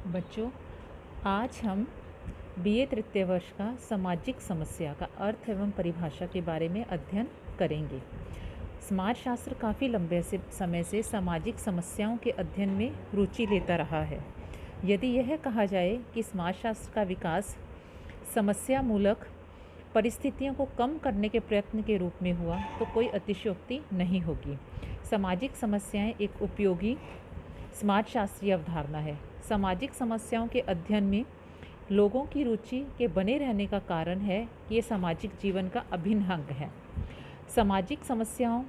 बच्चों, आज हम बीए तृतीय वर्ष का सामाजिक समस्या का अर्थ एवं परिभाषा के बारे में अध्ययन करेंगे। समाजशास्त्र काफ़ी लंबे समय से सामाजिक समस्याओं के अध्ययन में रुचि लेता रहा है। यदि यह कहा जाए कि समाजशास्त्र का विकास समस्यामूलक परिस्थितियों को कम करने के प्रयत्न के रूप में हुआ तो कोई अतिशयोक्ति नहीं होगी। सामाजिक समस्याएं एक उपयोगी समाजशास्त्रीय अवधारणा है। सामाजिक समस्याओं के अध्ययन में लोगों की रुचि के बने रहने का कारण है कि ये सामाजिक जीवन का अभिन्न अंग है। सामाजिक समस्याओं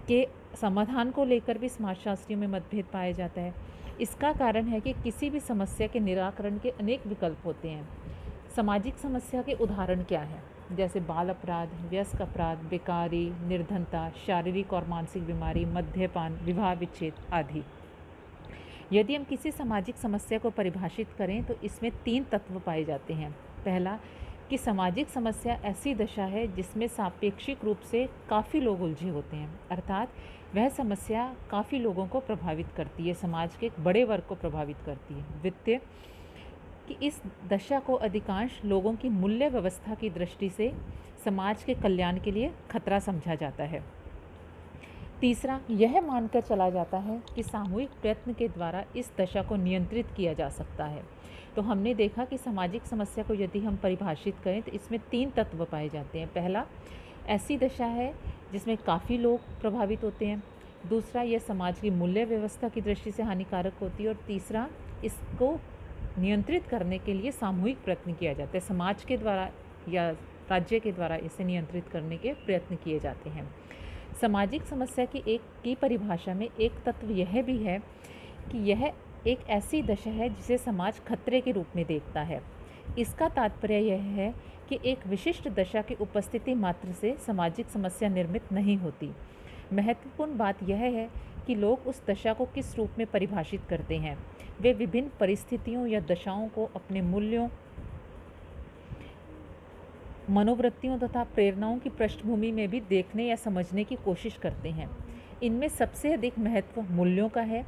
के समाधान को लेकर भी समाजशास्त्रियों में मतभेद पाया जाता है। इसका कारण है कि किसी भी समस्या के निराकरण के अनेक विकल्प होते हैं। सामाजिक समस्या के उदाहरण क्या हैं? जैसे बाल अपराध, वयस्क अपराध, बेकारी, निर्धनता, शारीरिक और मानसिक बीमारी, मद्यपान, विवाह विच्छेद आदि। यदि हम किसी सामाजिक समस्या को परिभाषित करें तो इसमें 3 तत्व पाए जाते हैं। पहला, कि सामाजिक समस्या ऐसी दशा है जिसमें सापेक्षिक रूप से काफ़ी लोग उलझे होते हैं, अर्थात वह समस्या काफ़ी लोगों को प्रभावित करती है, समाज के एक बड़े वर्ग को प्रभावित करती है। द्वितीय, कि इस दशा को अधिकांश लोगों की मूल्य व्यवस्था की दृष्टि से समाज के कल्याण के लिए खतरा समझा जाता है। तीसरा, यह मानकर चला जाता है कि सामूहिक प्रयत्न के द्वारा इस दशा को नियंत्रित किया जा सकता है। तो हमने देखा कि सामाजिक समस्या को यदि हम परिभाषित करें तो इसमें 3 तत्व पाए जाते हैं। पहला, ऐसी दशा है जिसमें काफ़ी लोग प्रभावित होते हैं। दूसरा, यह समाज की मूल्य व्यवस्था की दृष्टि से हानिकारक होती है। और तीसरा, इसको नियंत्रित करने के लिए सामूहिक प्रयत्न किया जाता है, समाज के द्वारा या राज्य के द्वारा इसे नियंत्रित करने के प्रयत्न किए जाते हैं। सामाजिक समस्या की परिभाषा में एक तत्व यह भी है कि यह एक ऐसी दशा है जिसे समाज खतरे के रूप में देखता है। इसका तात्पर्य यह है कि एक विशिष्ट दशा की उपस्थिति मात्र से सामाजिक समस्या निर्मित नहीं होती। महत्वपूर्ण बात यह है कि लोग उस दशा को किस रूप में परिभाषित करते हैं। वे विभिन्न परिस्थितियों या दशाओं को अपने मूल्यों, मनोवृत्तियों तथा प्रेरणाओं की पृष्ठभूमि में भी देखने या समझने की कोशिश करते हैं। इनमें सबसे अधिक महत्व मूल्यों का है,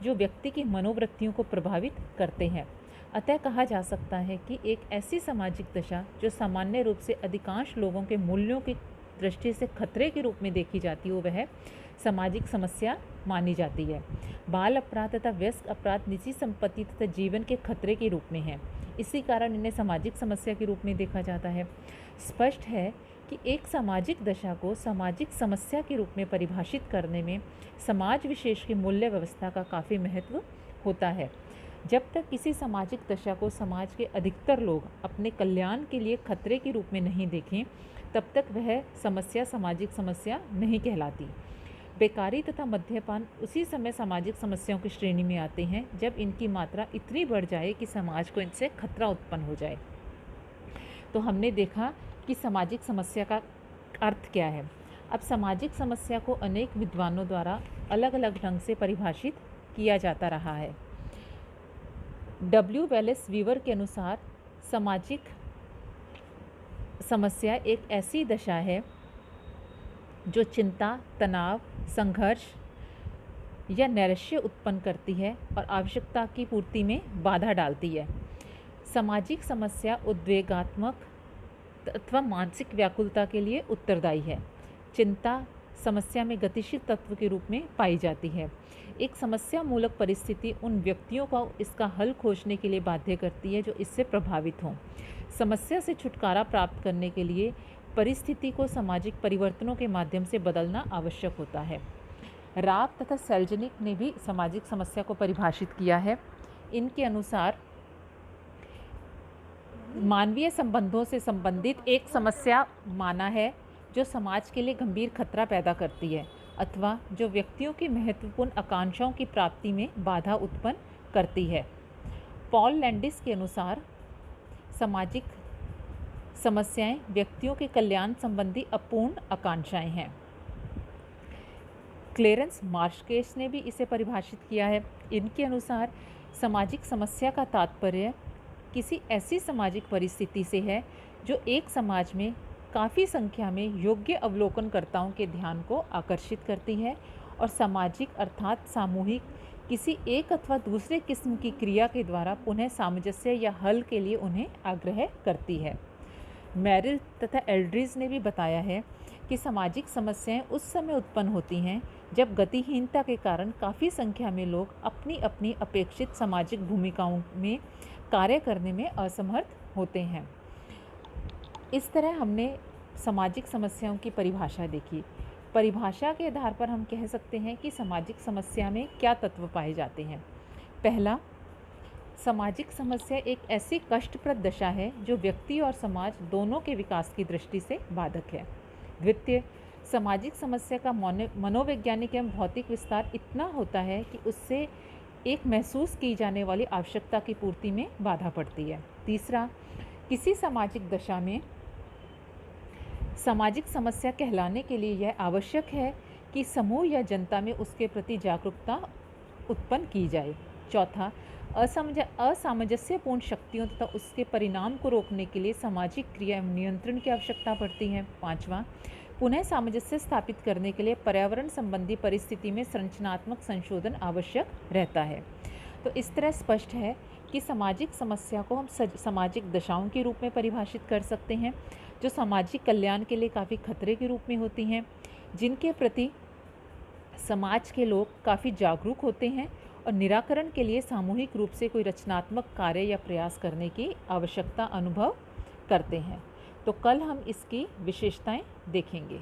जो व्यक्ति की मनोवृत्तियों को प्रभावित करते हैं। अतः कहा जा सकता है कि एक ऐसी सामाजिक दशा जो सामान्य रूप से अधिकांश लोगों के मूल्यों की दृष्टि से खतरे के रूप में देखी जाती हो, वह सामाजिक समस्या मानी जाती है। बाल अपराध तथा वयस्क अपराध निजी संपत्ति तथा जीवन के खतरे के रूप में हैं। इसी कारण इन्हें सामाजिक समस्या के रूप में देखा जाता है। स्पष्ट है कि एक सामाजिक दशा को सामाजिक समस्या के रूप में परिभाषित करने में समाज विशेष की मूल्य व्यवस्था का काफ़ी महत्व होता है। जब तक किसी सामाजिक दशा को समाज के अधिकतर लोग अपने कल्याण के लिए खतरे के रूप में नहीं देखें, तब तक वह समस्या सामाजिक समस्या नहीं कहलाती। बेकारी तथा मद्यपान उसी समय सामाजिक समस्याओं की श्रेणी में आते हैं जब इनकी मात्रा इतनी बढ़ जाए कि समाज को इनसे खतरा उत्पन्न हो जाए। तो हमने देखा कि सामाजिक समस्या का अर्थ क्या है। अब सामाजिक समस्या को अनेक विद्वानों द्वारा अलग अलग ढंग से परिभाषित किया जाता रहा है। डब्ल्यू वेलेस वीवर के अनुसार सामाजिक समस्या एक ऐसी दशा है जो चिंता, तनाव, संघर्ष या नैराश्य उत्पन्न करती है और आवश्यकता की पूर्ति में बाधा डालती है। सामाजिक समस्या उद्वेगात्मक अथवा मानसिक व्याकुलता के लिए उत्तरदायी है। चिंता समस्या में गतिशील तत्व के रूप में पाई जाती है। एक समस्या मूलक परिस्थिति उन व्यक्तियों को इसका हल खोजने के लिए बाध्य करती है जो इससे प्रभावित हों। समस्या से छुटकारा प्राप्त करने के लिए परिस्थिति को सामाजिक परिवर्तनों के माध्यम से बदलना आवश्यक होता है। राव तथा सेल्जनिक ने भी सामाजिक समस्या को परिभाषित किया है। इनके अनुसार मानवीय संबंधों से संबंधित एक समस्या माना है जो समाज के लिए गंभीर खतरा पैदा करती है अथवा जो व्यक्तियों की महत्वपूर्ण आकांक्षाओं की प्राप्ति में बाधा उत्पन्न करती है। पॉल लैंडिस के अनुसार सामाजिक समस्याएं व्यक्तियों के कल्याण संबंधी अपूर्ण आकांक्षाएं हैं। क्लेरेंस मार्शकेस ने भी इसे परिभाषित किया है। इनके अनुसार सामाजिक समस्या का तात्पर्य किसी ऐसी सामाजिक परिस्थिति से है जो एक समाज में काफ़ी संख्या में योग्य अवलोकनकर्ताओं के ध्यान को आकर्षित करती है और सामाजिक अर्थात सामूहिक किसी एक अथवा दूसरे किस्म की क्रिया के द्वारा पुनः सामंजस्य या हल के लिए उन्हें आग्रह करती है। मेरिल तथा एल्ड्रिज ने भी बताया है कि सामाजिक समस्याएं उस समय उत्पन्न होती हैं जब गतिहीनता के कारण काफ़ी संख्या में लोग अपनी अपनी अपेक्षित सामाजिक भूमिकाओं में कार्य करने में असमर्थ होते हैं। इस तरह हमने सामाजिक समस्याओं की परिभाषा देखी। परिभाषा के आधार पर हम कह सकते हैं कि सामाजिक समस्या में क्या तत्व पाए जाते हैं। पहला, सामाजिक समस्या एक ऐसी कष्टप्रद दशा है जो व्यक्ति और समाज दोनों के विकास की दृष्टि से बाधक है। द्वितीय, सामाजिक समस्या का मनोवैज्ञानिक एवं भौतिक विस्तार इतना होता है कि उससे एक महसूस की जाने वाली आवश्यकता की पूर्ति में बाधा पड़ती है। तीसरा, किसी सामाजिक दशा में सामाजिक समस्या कहलाने के लिए यह आवश्यक है कि समूह या जनता में उसके प्रति जागरूकता उत्पन्न की जाए। चौथा, असामंजस्यपूर्ण शक्तियों तथा उसके परिणाम को रोकने के लिए सामाजिक क्रिया एवं नियंत्रण की आवश्यकता पड़ती है। पाँचवां, पुनः सामंजस्य स्थापित करने के लिए पर्यावरण संबंधी परिस्थिति में संरचनात्मक संशोधन आवश्यक रहता है। तो इस तरह स्पष्ट है कि सामाजिक समस्या को हम सामाजिक दशाओं के रूप में परिभाषित कर सकते हैं, जो सामाजिक कल्याण के लिए काफ़ी खतरे के रूप में होती हैं, जिनके प्रति समाज के लोग काफ़ी जागरूक होते हैं और निराकरण के लिए सामूहिक रूप से कोई रचनात्मक कार्य या प्रयास करने की आवश्यकता अनुभव करते हैं। तो कल हम इसकी विशेषताएं देखेंगे।